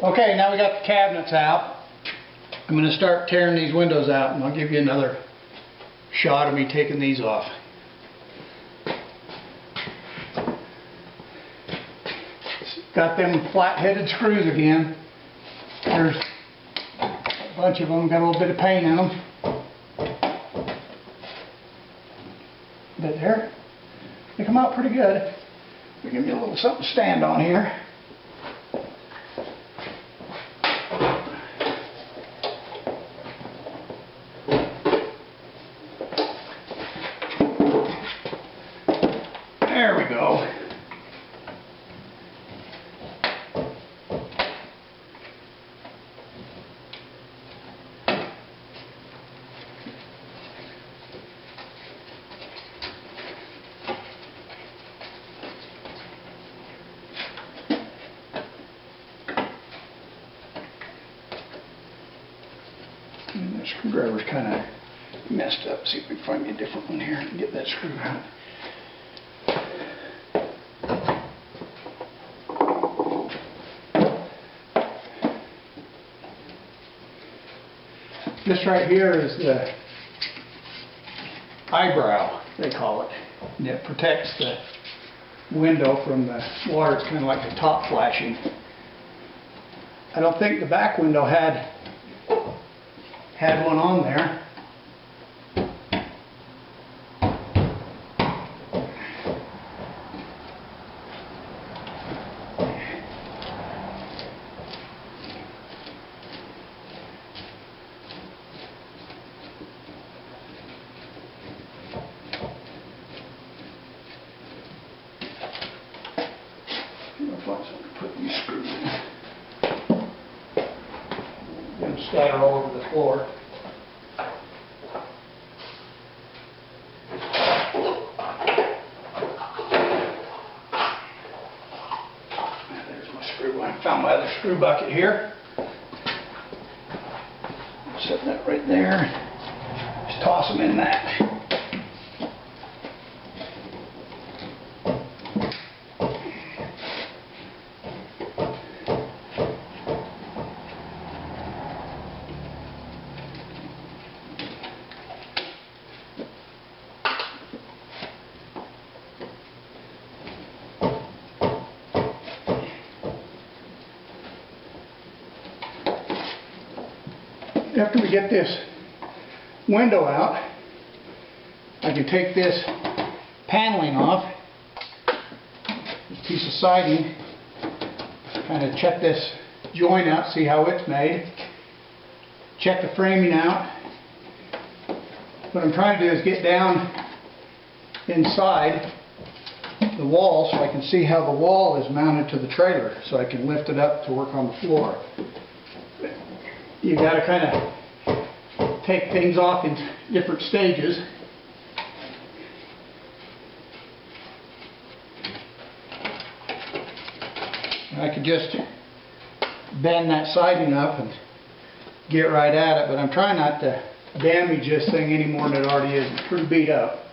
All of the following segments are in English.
Okay, now we got the cabinets out. I'm going to start tearing these windows out, and I'll give you another shot of me taking these off. Got them flat-headed screws again. There's a bunch of them, got a little bit of paint in them. But they come out pretty good. They give me a little something to stand on here. There we go. And the screwdriver's kind of messed up. See if we can find me a different one here and get that screw out. This right here is the eyebrow, they call it. And it protects the window from the water. It's kind of like the top flashing. I don't think the back window had one on there. I'll find something to put these screws in. Them scatter all over the floor. There's my screw. I found my other screw bucket here. Set that right there. Just toss them in that. After we get this window out, I can take this paneling off, this piece of siding, kind of check this joint out, see how it's made, check the framing out. What I'm trying to do is get down inside the wall so I can see how the wall is mounted to the trailer, so I can lift it up to work on the floor. You got to kind of take things off in different stages. And I could just bend that siding up and get right at it, but I'm trying not to damage this thing any more than it already is. It's pretty beat up.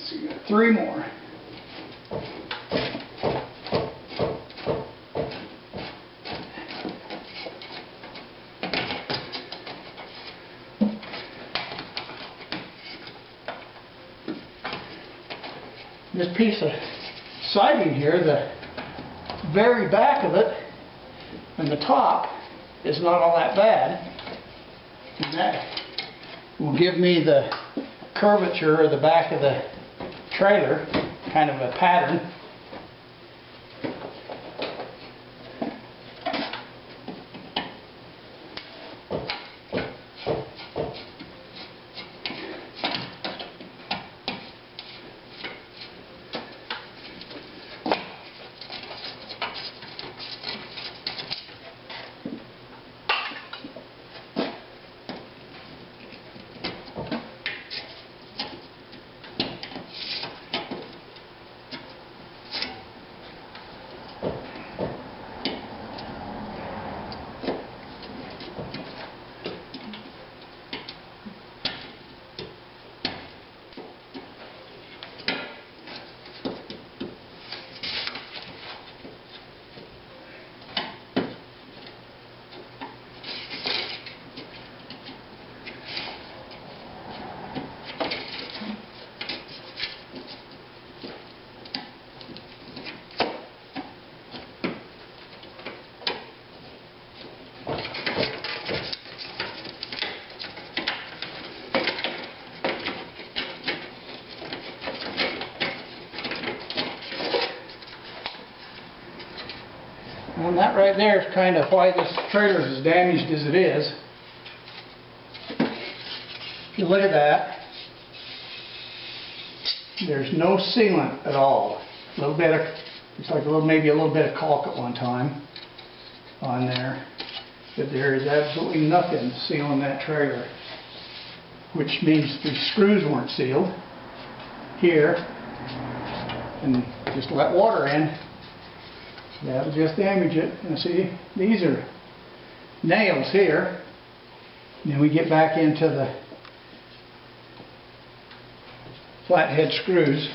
So you got 3 more. This piece of siding here, the very back of it and the top is not all that bad. And that will give me the curvature of the back of the trailer, kind of a pattern. And that right there is kind of why this trailer is as damaged as it is. If you look at that, there's no sealant at all. A little bit of, it's like maybe a little bit of caulk at one time on there. But there is absolutely nothing sealing that trailer, which means the screws weren't sealed here, and just let water in. That'll just damage it. And see, these are nails here. And then we get back into the flathead screws.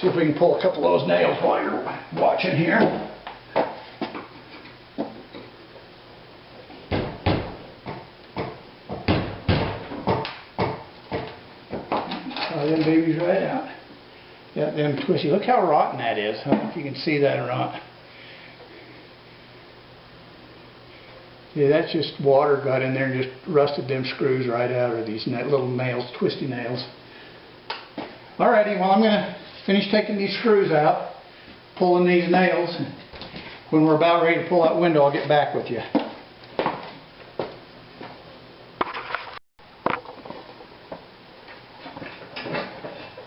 See if we can pull a couple of those nails while you're watching here. Oh, them babies right out. Got them twisty. Look how rotten that is. I don't know if you can see that or not. Yeah, that's just water got in there and just rusted them screws right out, or these little nails, twisty nails. Alrighty, well I'm going to finish taking these screws out, pulling these nails. When we're about ready to pull that window, I'll get back with you.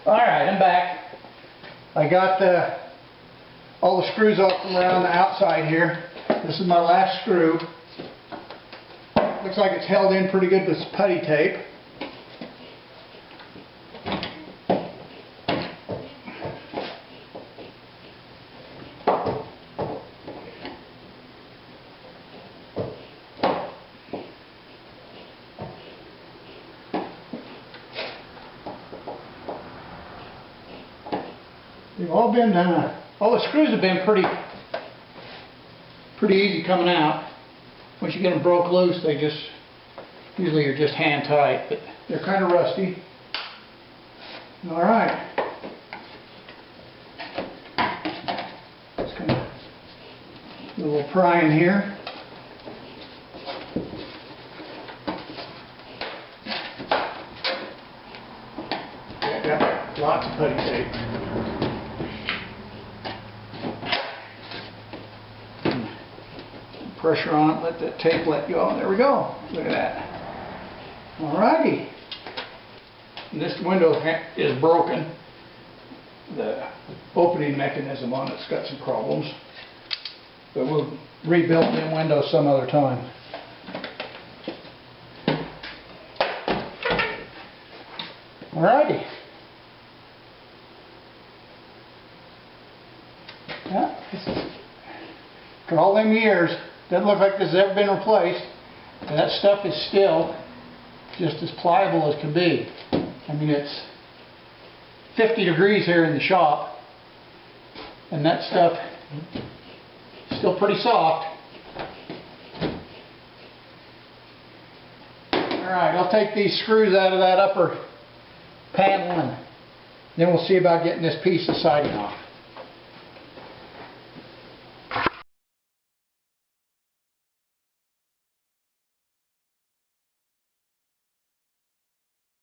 Alright, I'm back. I got all the screws off from around the outside here. This is my last screw. Looks like it's held in pretty good with putty tape. They've all been, all the screws have been pretty easy coming out. Once you get them broke loose, they just, usually are just hand tight, but they're kind of rusty. Alright. Just kind of a little prying here. Yeah, got lots of putty tape. Pressure on it, let that tape let go. There we go. Look at that. Alrighty. And this window is broken. The opening mechanism on it's got some problems. But we'll rebuild them windows some other time. Alrighty. Yeah, for all them years, doesn't look like this has ever been replaced. And that stuff is still just as pliable as can be. I mean, it's 50 degrees here in the shop, and that stuff is still pretty soft. Alright, I'll take these screws out of that upper panel, and then we'll see about getting this piece of siding off.